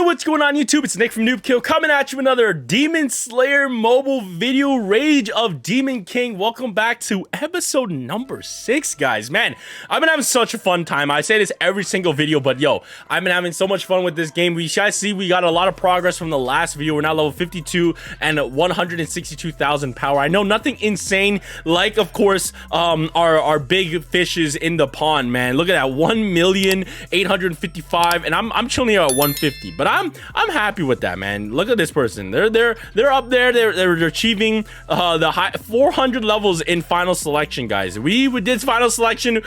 what's going on YouTube? It's Nick from Noobkill coming at you with another Demon Slayer mobile video, Rage of Demon King. Welcome back to episode number 6, guys. Man, I've been having such a fun time. I say this every single video, but yo, I've been having so much fun with this game. We guys see we got a lot of progress from the last video. We're now level 52 and 162,000 power. I know nothing insane like, of course, our big fishes in the pond, man. Look at that, 1,855,000, and I'm chilling here at 150, but I'm happy with that, man. Look at this person. They're up there. They're achieving the high 400 levels in final selection, guys. We did final selection.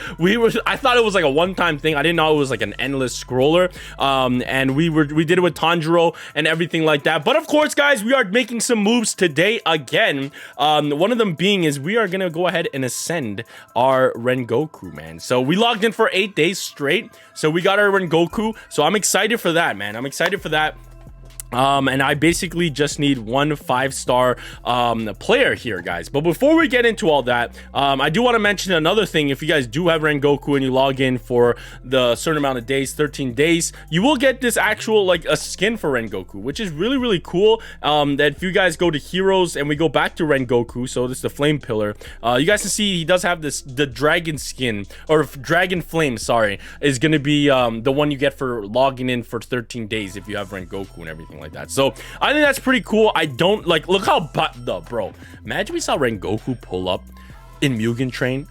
I thought it was like a one-time thing. I didn't know it was like an endless scroller. And we did it with Tundra and everything like that. But of course, guys, we are making some moves today again. One of them being is we are gonna go ahead and ascend our Rengoku, man. So we logged in for 8 days straight. So we got our Rengoku. So I'm excited for that, man. I'm excited for that. And I basically just need one 5-star player here, guys. But before we get into all that, I do want to mention another thing. If you guys do have Rengoku and you log in for the certain amount of days, 13 days, you will get this actual like a skin for Rengoku, which is really cool. That if you guys go to heroes and we go back to Rengoku, so this is the flame pillar, you guys can see he does have the dragon skin, or dragon flame, sorry, is gonna be the one you get for logging in for 13 days if you have Rengoku and everything like that. So I think that's pretty cool. I don't like, look how bro, imagine we saw Rengoku pull up in Mugen Train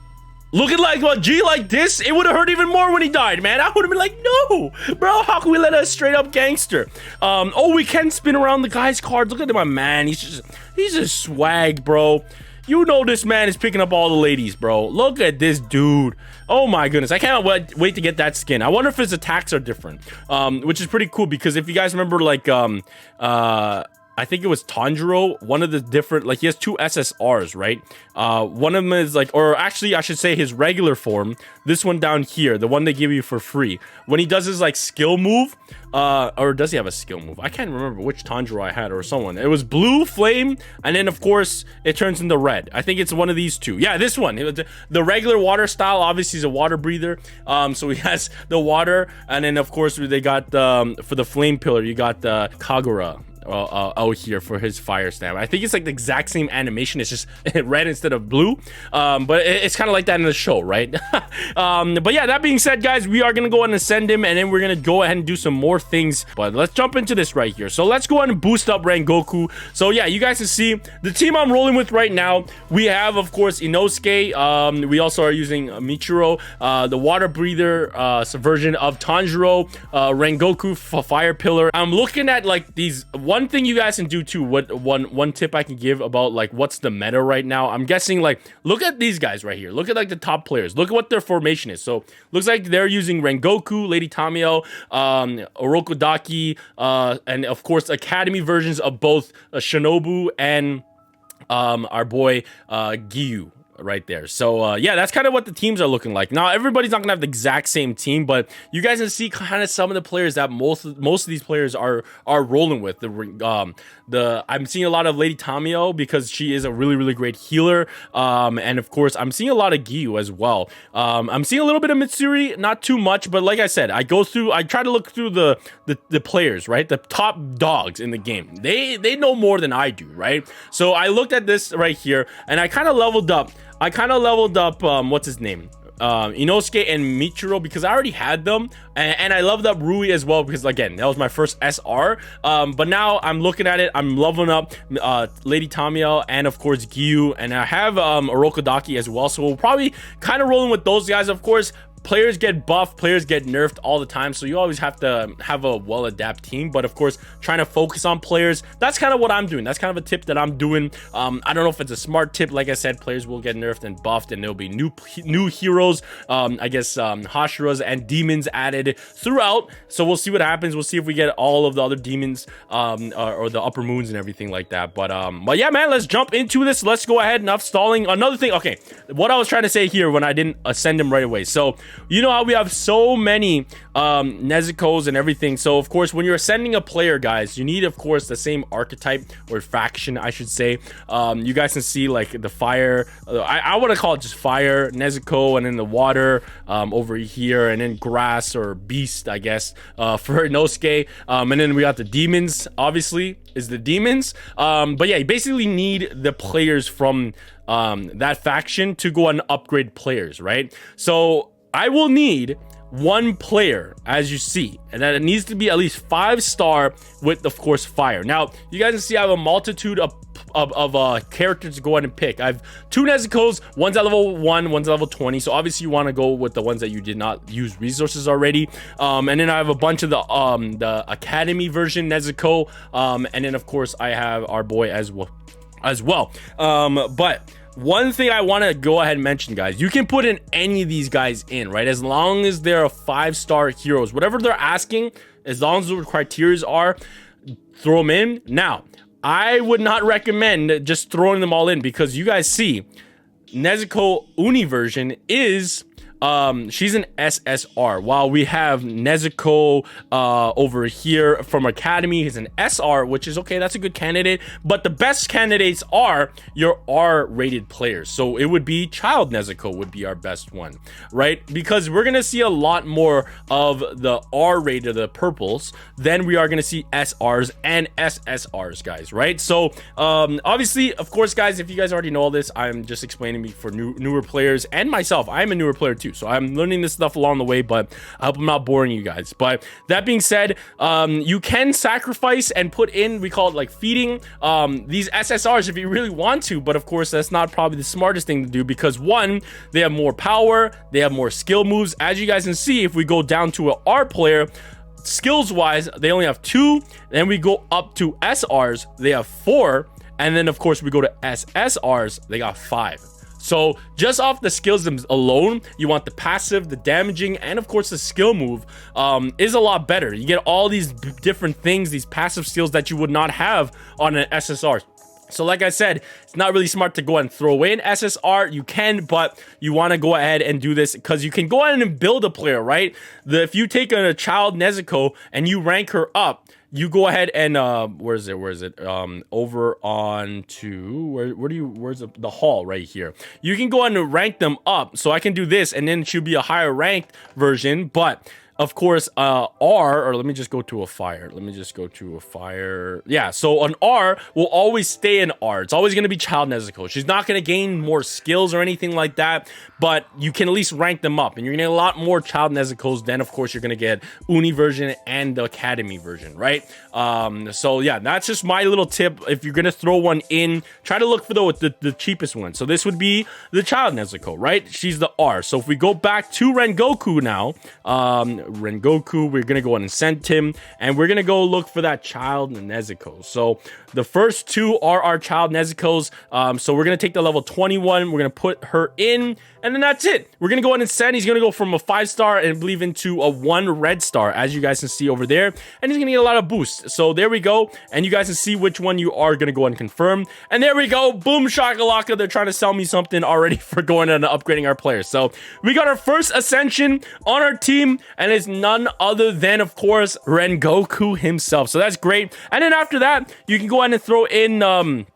looking like a G like this. It would have hurt even more when he died, man. I would have been like, no bro, how can we let a straight up gangster? Oh, we can spin around the guy's cards. Look at my man, he's just swag, bro. You know this man is picking up all the ladies, bro. Look at this dude. Oh my goodness, I can't wait to get that skin. I wonder if his attacks are different, which is pretty cool, because if you guys remember, like, I think it was Tanjiro, one of the different, like, he has 2 SSRs, right? One of them is like, or actually I should say his regular form, this one down here, the one they give you for free. When he does his like skill move, or does he have a skill move? I can't remember which Tanjiro I had, or someone. It was blue, flame, and then of course it turns into red. I think it's one of these two. Yeah, this one. The regular water style, obviously he's a water breather. So he has the water, and then of course they got for the flame pillar, you got the Kagura out here for his fire stamp. I think it's like the exact same animation, it's just red instead of blue, but it's kind of like that in the show, right? But yeah, that being said, guys, we are gonna go ahead and send him, and then we're gonna go ahead and do some more things. But let's jump into this right here. So let's go ahead and boost up Rengoku. So yeah, you guys can see the team I'm rolling with right now. We have, of course, Inosuke. We also are using Michiro, the water breather version of Tanjiro, Rengoku, fire pillar. I'm looking at like these. One thing you guys can do too, one tip I can give about like what's the meta right now, I'm guessing, like, look at these guys right here. Look at like the top players. Look at what their formation is. So looks like they're using Rengoku, Lady Tamiyo, Orokodaki, and of course Academy versions of both Shinobu and our boy Giyu right there. So yeah, that's kind of what the teams are looking like. Now everybody's not gonna have the exact same team, but you guys can see kind of some of the players that most of these players are rolling with. I'm seeing a lot of Lady Tamiyo because she is a really great healer, and of course I'm seeing a lot of Giyu as well. I'm seeing a little bit of Mitsuri, not too much, but like I said, I try to look through the players, right? The top dogs in the game. They know more than I do, right? So I looked at this right here, and I kind of leveled up. What's his name? Inosuke and Michiro, because I already had them, and I leveled up Rui as well, because again, that was my first SR. But now I'm looking at it, I'm leveling up Lady Tamiyo and of course Giyu, and I have Orokodaki as well, so we'll probably kind of rolling with those guys. Of course, players get buffed, players get nerfed all the time, so you always have to have a well-adapted team. But of course, trying to focus on players, that's kind of what I'm doing. That's kind of a tip that I'm doing. I don't know if it's a smart tip. Like I said, players will get nerfed and buffed, and there'll be new heroes, I guess Hashiras and demons added throughout. So we'll see what happens. We'll see if we get all of the other demons or the upper moons and everything like that. But yeah, man, let's jump into this. Let's go ahead. Enough stalling. Another thing, okay, what I was trying to say here when I didn't send him right away. So you know how we have so many Nezuko's and everything. So of course, when you're ascending a player, guys, you need of course the same archetype or faction, I should say. You guys can see like the fire, I want to call it just fire Nezuko, and then the water over here, and then grass or beast, I guess, for Inosuke. And then we got the demons, obviously is the demons. But yeah, you basically need the players from that faction to go and upgrade players, right? So I will need one player, as you see, and that it needs to be at least 5-star with, of course, fire. Now you guys can see I have a multitude of characters to go ahead and pick. I have 2 Nezuko's, one's at level 1, one's at level 20, so obviously you want to go with the ones that you did not use resources already. And then I have a bunch of the academy version Nezuko, and then of course I have our boy as well. But one thing I want to go ahead and mention, guys, you can put in any of these guys in, right? As long as they're 5-star heroes, whatever they're asking, as long as the criteria are, throw them in. Now, I would not recommend just throwing them all in, because you guys see Nezuko Uni version is she's an SSR, while we have Nezuko over here from Academy is an SR, which is okay, that's a good candidate, but the best candidates are your R-rated players. So it would be Child Nezuko would be our best one, right? Because we're gonna see a lot more of the R-rated, the purples, than we are gonna see SRs and SSRs, guys, right? So obviously, of course, guys, if you guys already know all this, I'm just explaining me for newer players, and myself, I'm a newer player too, so I'm learning this stuff along the way, but I hope I'm not boring you guys. But that being said, you can sacrifice and put in, we call it like feeding these SSRs if you really want to, but of course that's not probably the smartest thing to do, because one, they have more power, they have more skill moves. As you guys can see, if we go down to an R player, skills wise they only have 2, then we go up to SRs, they have 4, and then of course we go to SSRs, they got 5. So just off the skills alone, you want the passive, the damaging, and of course the skill move is a lot better. You get all these different things, these passive skills that you would not have on an SSR. So like I said, it's not really smart to go ahead and throw away an SSR. You can, but you want to go ahead and do this because you can go ahead and build a player, right? If you take a Child Nezuko and you rank her up, you go ahead and where is it over on to where's the hall right here. You can go ahead and rank them up, so I can do this, and then it should be a higher ranked version. But of course, R, or let me just go to a fire. Yeah, so an R will always stay an R. It's always going to be Child Nezuko. She's not going to gain more skills or anything like that, but you can at least rank them up, and you're going to get a lot more Child Nezuko's. Then, of course, you're going to get Uni version and the Academy version, right? So yeah, that's just my little tip. If you're going to throw one in, try to look for the cheapest one. So this would be the Child Nezuko, right? She's the R. So if we go back to Rengoku now, Rengoku, we're gonna go ahead and send him, and we're gonna go look for that Child Nezuko. So the first 2 are our Child Nezuko's. So we're gonna take the level 21, we're gonna put her in, and then that's it. We're gonna go ahead and send. He's gonna go from a 5-star and I believe into a 1 red star, as you guys can see over there, and he's gonna get a lot of boosts. So there we go, and you guys can see which one you are gonna go ahead and confirm. And there we go, boom shakalaka. They're trying to sell me something already for going and upgrading our players. So we got our first ascension on our team, and it's none other than, of course, Rengoku himself. So that's great. And then after that, you can go ahead and throw in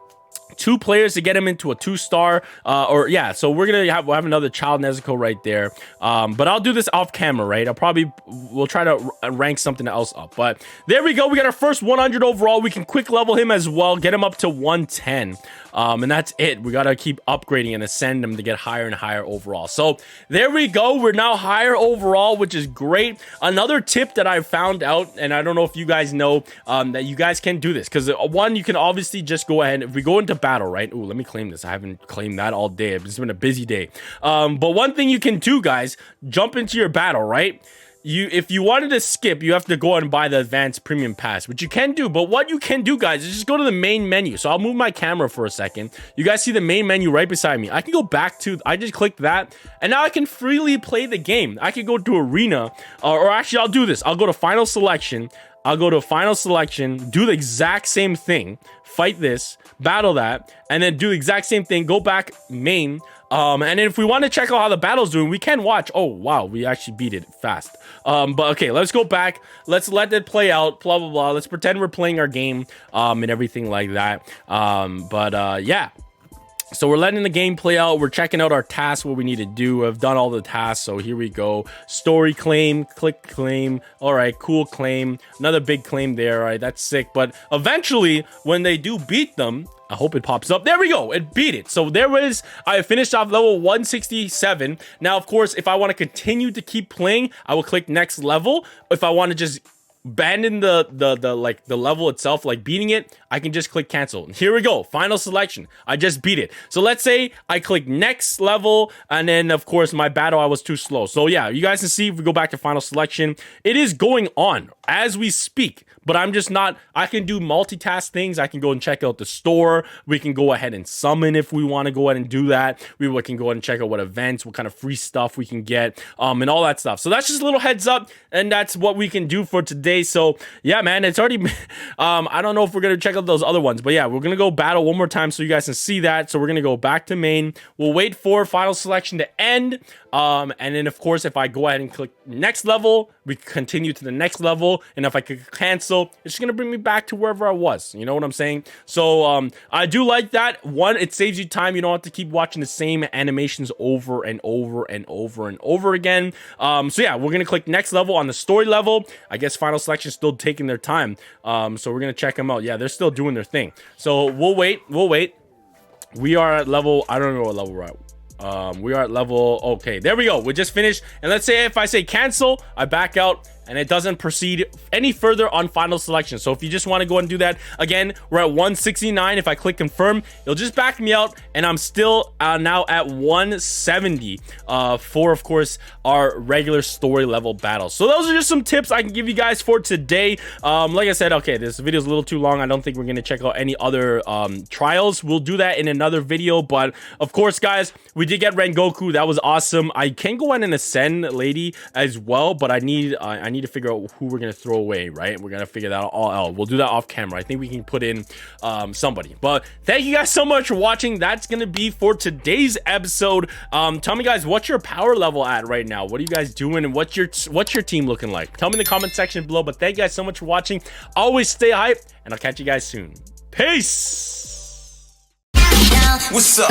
2 players to get him into a 2-star, or yeah, so we'll have another Child Nezuko right there, but I'll do this off camera, right? We'll try to rank something else up. But there we go, we got our first 100 overall. We can quick level him as well, get him up to 110, and that's it. We gotta keep upgrading and ascend him to get higher and higher overall. So there we go, we're now higher overall, which is great. Another tip that I found out, and I don't know if you guys know, that you guys can do this, because one, you can obviously just go ahead, if we go into battle, right? Ooh, let me claim this. I haven't claimed that all day. It's been a busy day. But one thing you can do, guys, jump into your battle, right? If you wanted to skip, you have to go and buy the advanced premium pass, which you can do. But what you can do, guys, is just go to the main menu. So I'll move my camera for a second. You guys see the main menu right beside me. I can go back to, I just clicked that, and now I can freely play the game. I can go to arena, or actually I'll do this. I'll go to final selection. I'll go to final selection, do the exact same thing, fight this, battle that, and then do the exact same thing, go back main, And then if we want to check out how the battle's doing, we can watch. Oh wow, we actually beat it fast. But okay, let's go back. Let's let it play out. Blah blah blah. Let's pretend we're playing our game. And everything like that. Yeah. So we're letting the game play out. We're checking out our tasks, what we need to do. I've done all the tasks, so here we go. Story claim, click claim. All right, cool claim. Another big claim there. All right, that's sick. But eventually, when they do beat them, I hope it pops up. There we go. It beat it. So there was, I finished off level 167. Now, of course, if I want to continue to keep playing, I will click next level. If I want to just abandon the level itself, like beating it, I can just click cancel. Here we go, final selection. I just beat it. So let's say I click next level, and then of course my battle, I was too slow. So yeah, you guys can see if we go back to final selection, it is going on as we speak, but I'm just not, I can do multitask things. I can go and check out the store. We can go ahead and summon if we want to go ahead and do that. We can go ahead and check out what events, what kind of free stuff we can get, and all that stuff. So that's just a little heads up, and that's what we can do for today. So yeah, man, it's already I don't know if we're gonna check out those other ones, but yeah, we're gonna go battle one more time so you guys can see that. So we're gonna go back to main. We'll wait for final selection to end, and then of course if I go ahead and click next level, we continue to the next level, and if I could cancel, it's just gonna bring me back to wherever I was. You know what I'm saying? So I do like that. One, it saves you time. You don't have to keep watching the same animations over and over and over and over again. So yeah, we're gonna click next level on the story level. I guess final selection is still taking their time, so we're gonna check them out. Yeah, they're still doing their thing, so we'll wait. We are at level, I don't know what level we're at. We are at level, okay, there we go. We just finished, and let's say if I say cancel, I back out, and it doesn't proceed any further on final selection. So if you just want to go and do that, again, we're at 169. If I click confirm, it'll just back me out, and I'm still now at 170 for, of course, our regular story level battles. So those are just some tips I can give you guys for today. Like I said, okay, this video is a little too long. I don't think we're going to check out any other trials. We'll do that in another video, but of course, guys, we did get Rengoku. That was awesome. I can go in and ascend lady as well, but I need to figure out who we're gonna throw away, right? We're gonna figure that all out. We'll do that off camera. I think we can put in somebody. But thank you guys so much for watching. That's gonna be for today's episode. Tell me, guys, what's your power level at right now? What are you guys doing, and what's your team looking like? Tell me in the comment section below. But thank you guys so much for watching. Always stay hype, and I'll catch you guys soon. Peace. What's up?